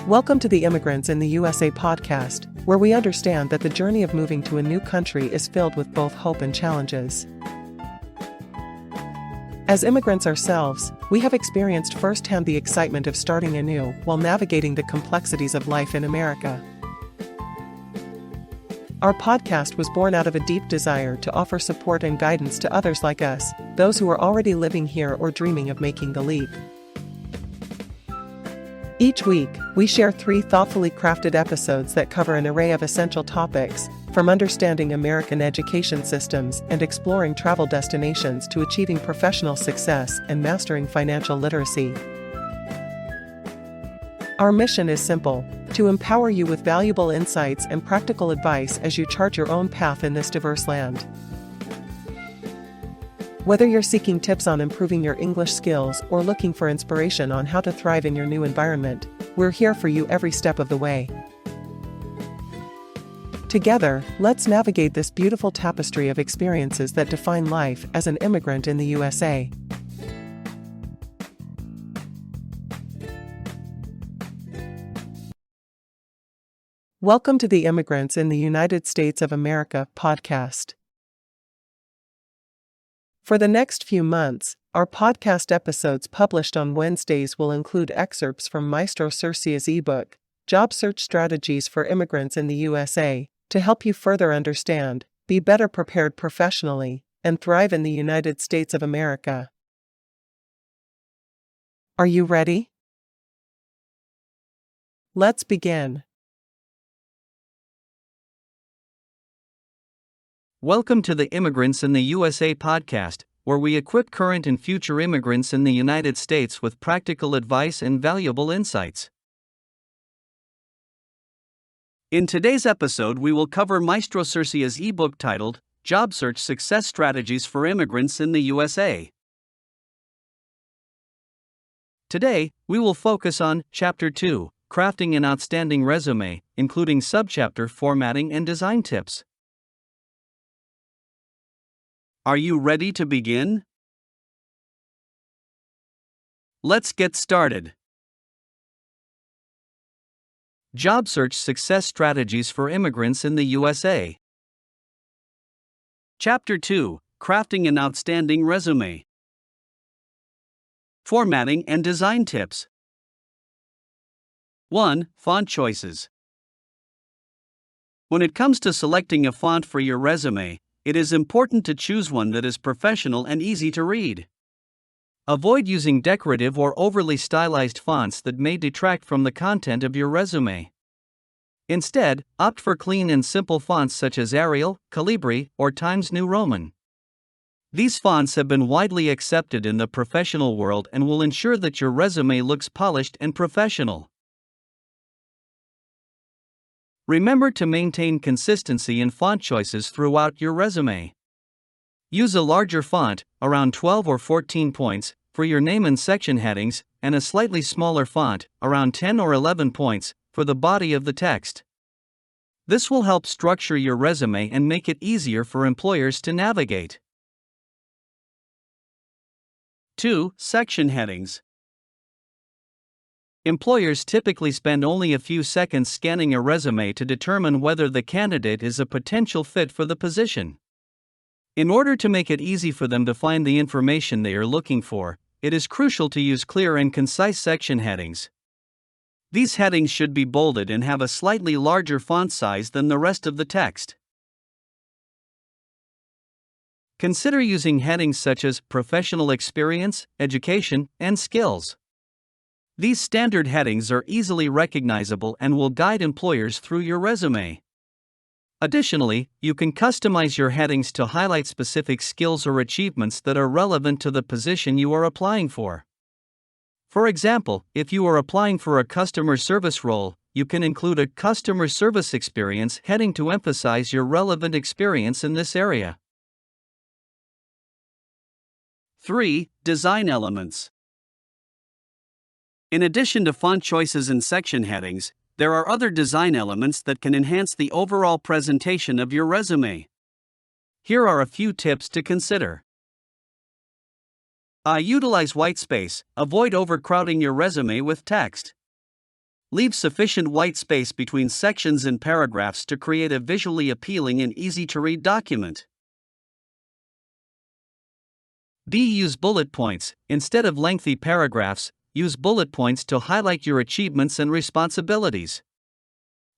Welcome to the Immigrants in the USA podcast, where we understand that the journey of moving to a new country is filled with both hope and challenges. As immigrants ourselves, we have experienced firsthand the excitement of starting anew while navigating the complexities of life in America. Our podcast was born out of a deep desire to offer support and guidance to others like us, those who are already living here or dreaming of making the leap. Each week, we share 3 thoughtfully crafted episodes that cover an array of essential topics, from understanding American education systems and exploring travel destinations to achieving professional success and mastering financial literacy. Our mission is simple: to empower you with valuable insights and practical advice as you chart your own path in this diverse land. Whether you're seeking tips on improving your English skills or looking for inspiration on how to thrive in your new environment, we're here for you every step of the way. Together, let's navigate this beautiful tapestry of experiences that define life as an immigrant in the USA. Welcome to the Immigrants in the United States of America podcast. For the next few months, our podcast episodes published on Wednesdays will include excerpts from MaestroSersea's eBook, Job Search Strategies for Immigrants in the USA, to help you further understand, be better prepared professionally, and thrive in the United States of America. Are you ready? Let's begin. Welcome to the Immigrants in the USA podcast, where we equip current and future immigrants in the United States with practical advice and valuable insights. In today's episode, we will cover MaestroSersea's ebook titled Job Search Success Strategies for Immigrants in the USA. Today, we will focus on Chapter 2, Crafting an Outstanding Resume, including subchapter formatting and design tips. Are you ready to begin? Let's get started. Job Search Success Strategies for Immigrants in the USA. Chapter 2, Crafting an Outstanding Resume. Formatting and Design Tips. 1. Font Choices. When it comes to selecting a font for your resume, it is important to choose one that is professional and easy to read. Avoid using decorative or overly stylized fonts that may detract from the content of your resume. Instead, opt for clean and simple fonts such as Arial, Calibri, or Times New Roman. These fonts have been widely accepted in the professional world and will ensure that your resume looks polished and professional. Remember to maintain consistency in font choices throughout your resume. Use a larger font, around 12 or 14 points, for your name and section headings, and a slightly smaller font, around 10 or 11 points, for the body of the text. This will help structure your resume and make it easier for employers to navigate. 2. Section headings. Employers typically spend only a few seconds scanning a resume to determine whether the candidate is a potential fit for the position. In order to make it easy for them to find the information they are looking for, it is crucial to use clear and concise section headings. These headings should be bolded and have a slightly larger font size than the rest of the text. Consider using headings such as Professional Experience, Education, and Skills. These standard headings are easily recognizable and will guide employers through your resume. Additionally, you can customize your headings to highlight specific skills or achievements that are relevant to the position you are applying for. For example, if you are applying for a customer service role, you can include a Customer Service Experience heading to emphasize your relevant experience in this area. 3. Design Elements. In addition to font choices and section headings, there are other design elements that can enhance the overall presentation of your resume. Here are a few tips to consider. Utilize white space. Avoid overcrowding your resume with text. Leave sufficient white space between sections and paragraphs to create a visually appealing and easy-to-read document. B. Use bullet points. Instead of lengthy paragraphs, use bullet points to highlight your achievements and responsibilities.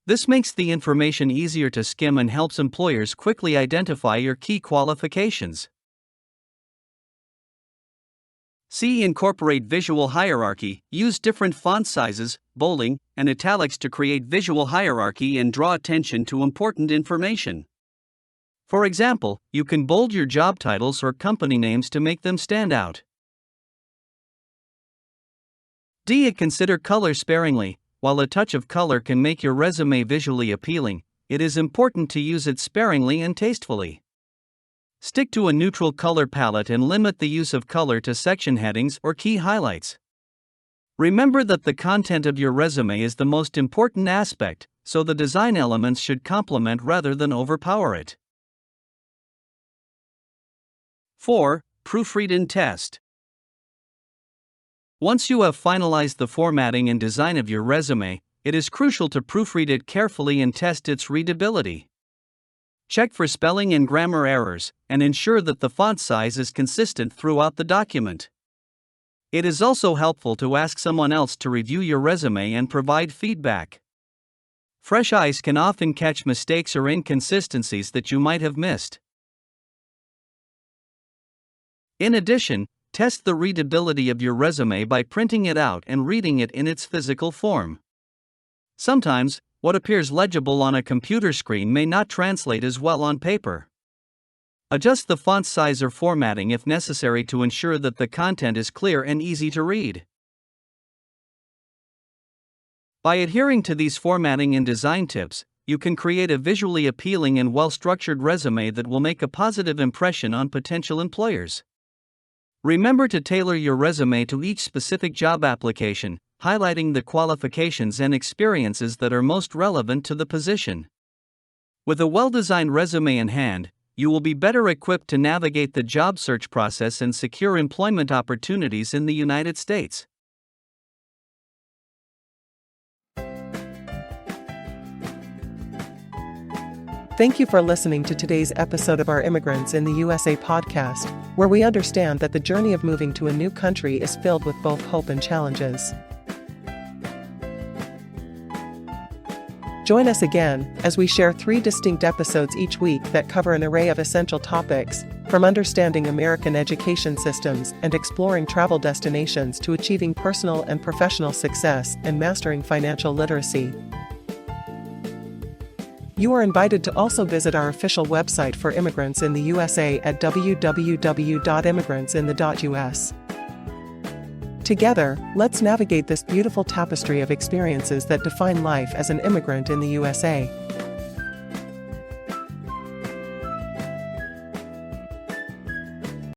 This makes the information easier to skim and helps employers quickly identify your key qualifications. C. Incorporate visual hierarchy. Use different font sizes, bolding, and italics to create visual hierarchy and draw attention to important information. For example, you can bold your job titles or company names to make them stand out. D. Consider color sparingly. While a touch of color can make your resume visually appealing, it is important to use it sparingly and tastefully. Stick to a neutral color palette and limit the use of color to section headings or key highlights. Remember that the content of your resume is the most important aspect, so the design elements should complement rather than overpower it. 4. Proofread and test. Once you have finalized the formatting and design of your resume, it is crucial to proofread it carefully and test its readability. Check for spelling and grammar errors, and ensure that the font size is consistent throughout the document. It is also helpful to ask someone else to review your resume and provide feedback. Fresh eyes can often catch mistakes or inconsistencies that you might have missed. In addition, test the readability of your resume by printing it out and reading it in its physical form. Sometimes, what appears legible on a computer screen may not translate as well on paper. Adjust the font size or formatting if necessary to ensure that the content is clear and easy to read. By adhering to these formatting and design tips, you can create a visually appealing and well-structured resume that will make a positive impression on potential employers. Remember to tailor your resume to each specific job application, highlighting the qualifications and experiences that are most relevant to the position. With a well-designed resume in hand, you will be better equipped to navigate the job search process and secure employment opportunities in the United States. Thank you for listening to today's episode of our Immigrants in the USA podcast, where we understand that the journey of moving to a new country is filled with both hope and challenges. Join us again as we share 3 distinct episodes each week that cover an array of essential topics, from understanding American education systems and exploring travel destinations to achieving personal and professional success and mastering financial literacy. You are invited to also visit our official website for Immigrants in the USA at www.immigrantsinthe.us. Together, let's navigate this beautiful tapestry of experiences that define life as an immigrant in the USA.